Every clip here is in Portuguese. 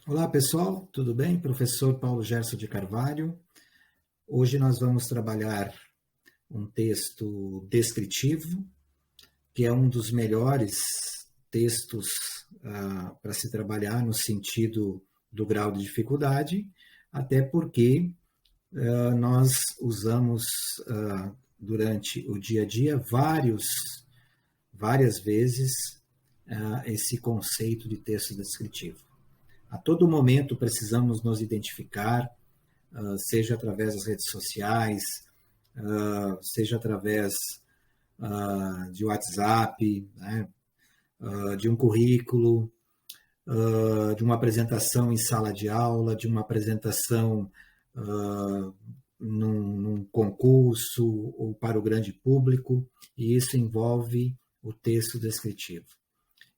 Olá pessoal, tudo bem? Professor Paulo Gerson de Carvalho. Hoje nós vamos trabalhar um texto descritivo, que é um dos melhores textos para se trabalhar no sentido do grau de dificuldade, até porque nós usamos durante o dia a dia várias vezes esse conceito de texto descritivo. A todo momento precisamos nos identificar, seja através das redes sociais, seja através de WhatsApp, né, de um currículo, de uma apresentação em sala de aula, de uma apresentação num concurso ou para o grande público, e isso envolve o texto descritivo.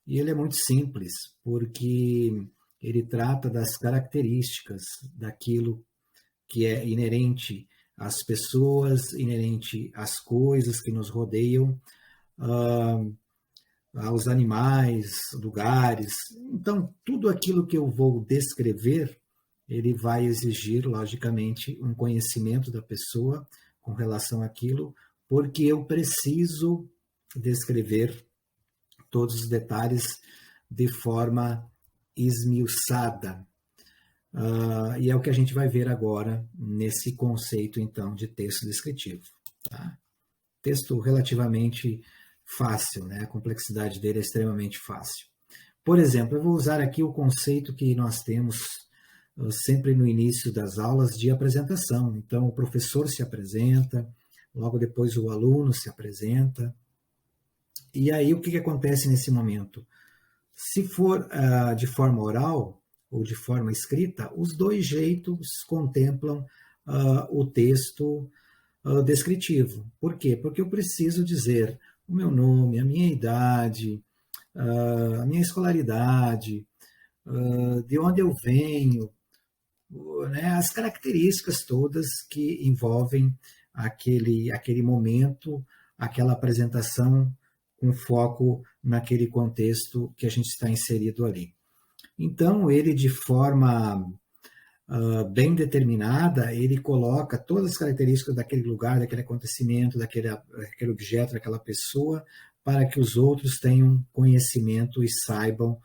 E ele é muito simples, porque ele trata das características daquilo que é inerente às pessoas, inerente às coisas que nos rodeiam, aos animais, lugares. Então, tudo aquilo que eu vou descrever, ele vai exigir, logicamente, um conhecimento da pessoa com relação àquilo, porque eu preciso descrever todos os detalhes de forma esmiuçada. E é o que a gente vai ver agora nesse conceito, então, de texto descritivo. Tá? Texto relativamente fácil, né? A complexidade dele é extremamente fácil. Por exemplo, eu vou usar aqui o conceito que nós temos sempre no início das aulas de apresentação. Então, o professor se apresenta, logo depois o aluno se apresenta. E aí, o que acontece nesse momento? Se for de forma oral ou de forma escrita, os dois jeitos contemplam o texto descritivo. Por quê? Porque eu preciso dizer o meu nome, a minha idade, a minha escolaridade, de onde eu venho, né, as características todas que envolvem aquele momento, aquela apresentação com foco naquele contexto que a gente está inserido ali. Então, ele, de forma bem determinada, ele coloca todas as características daquele lugar, daquele acontecimento, daquele objeto, daquela pessoa, para que os outros tenham conhecimento e saibam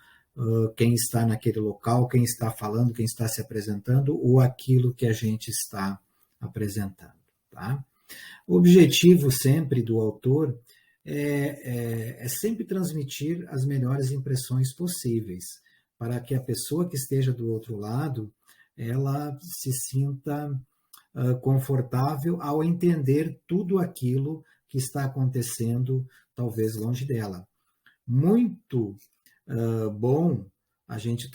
quem está naquele local, quem está falando, quem está se apresentando, ou aquilo que a gente está apresentando. Tá? O objetivo sempre do autor é sempre transmitir as melhores impressões possíveis, para que a pessoa que esteja do outro lado, ela se sinta confortável ao entender tudo aquilo que está acontecendo, talvez longe dela. Muito bom a gente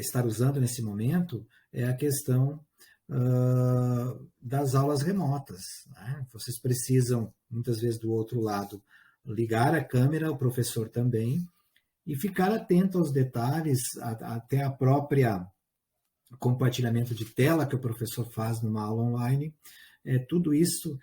estar usando nesse momento é a questão das aulas remotas. Né? Vocês precisam, muitas vezes, do outro lado, ligar a câmera, o professor também, e ficar atento aos detalhes, até a própria compartilhamento de tela que o professor faz numa aula online. Tudo isso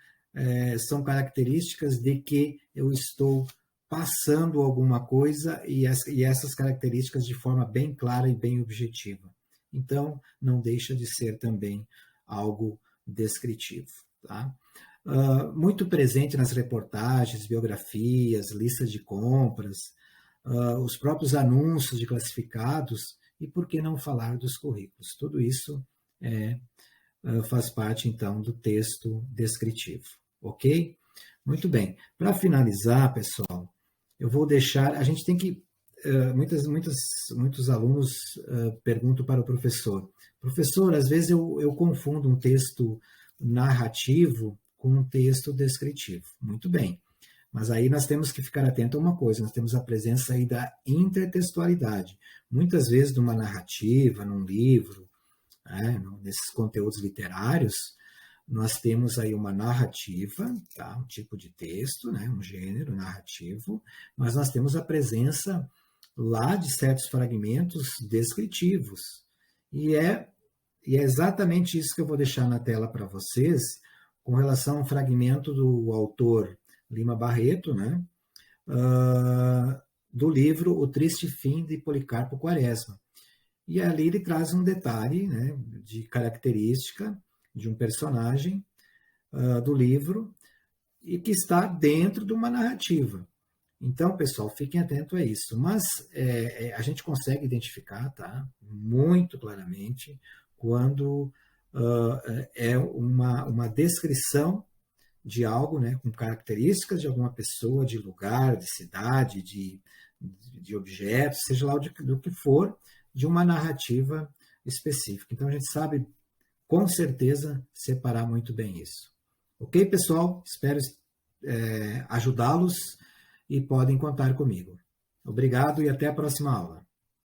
são características de que eu estou passando alguma coisa e essas características de forma bem clara e bem objetiva. Então, não deixa de ser também algo descritivo. Tá? Muito presente nas reportagens, biografias, listas de compras, os próprios anúncios de classificados e, por que não falar, dos currículos. Tudo isso faz parte, então, do texto descritivo. Ok? Muito bem. Para finalizar, pessoal, eu vou deixar... A gente tem que... muitos alunos perguntam para o professor: professor, às vezes eu confundo um texto narrativo com um texto descritivo. Muito bem. Mas aí nós temos que ficar atento a uma coisa: nós temos a presença aí da intertextualidade. Muitas vezes, numa narrativa, num livro, nesses conteúdos literários, nós temos aí uma narrativa, tá? Um tipo de texto, né? Um gênero narrativo, mas nós temos a presença lá de certos fragmentos descritivos. E é exatamente isso que eu vou deixar na tela para vocês, com relação a um fragmento do autor Lima Barreto, né? Do livro O Triste Fim de Policarpo Quaresma. e ali ele traz um detalhe, né, de característica de um personagem do livro e que está dentro de uma narrativa. Então, pessoal, fiquem atentos a isso. Mas a gente consegue identificar, tá, muito claramente quando é uma descrição de algo, né, com características de alguma pessoa, de lugar, de cidade, de objetos, seja lá do que for, de uma narrativa específica. Então, a gente sabe, com certeza, separar muito bem isso. Ok, pessoal? Espero ajudá-los e podem contar comigo. Obrigado e até a próxima aula.